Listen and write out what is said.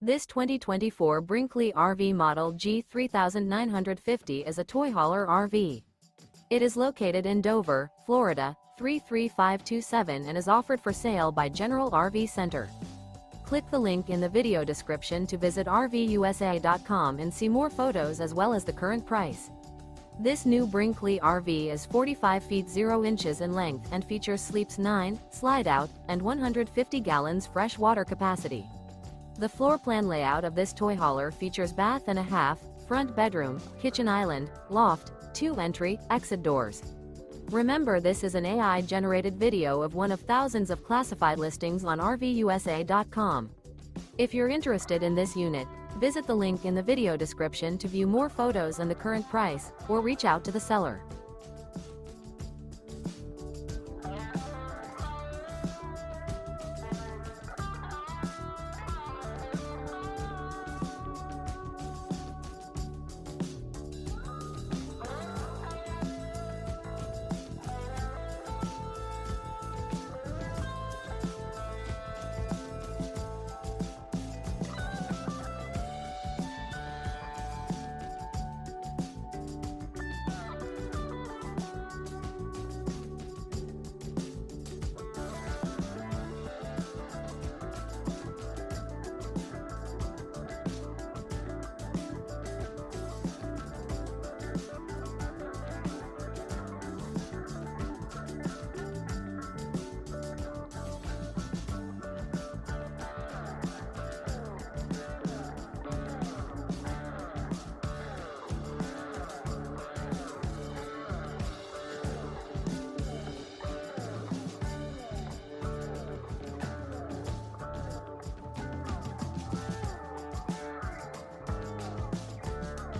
This 2024 Brinkley RV Model G 3950 is a toy hauler RV. It is located in Dover, Florida, 33527 and is offered for sale by General RV Center. Click the link in the video description to visit RVUSA.com and see more photos as well as the current price. This new Brinkley RV is 45 feet 0 inches in length and features sleeps 9, slide-out, and 150 gallons fresh water capacity. The floor plan layout of this toy hauler features bath and a half, front bedroom, kitchen island, loft, 2 entry, exit doors. Remember, this is an AI-generated video of one of thousands of classified listings on RVUSA.com. If you're interested in this unit, visit the link in the video description to view more photos and the current price, or reach out to the seller.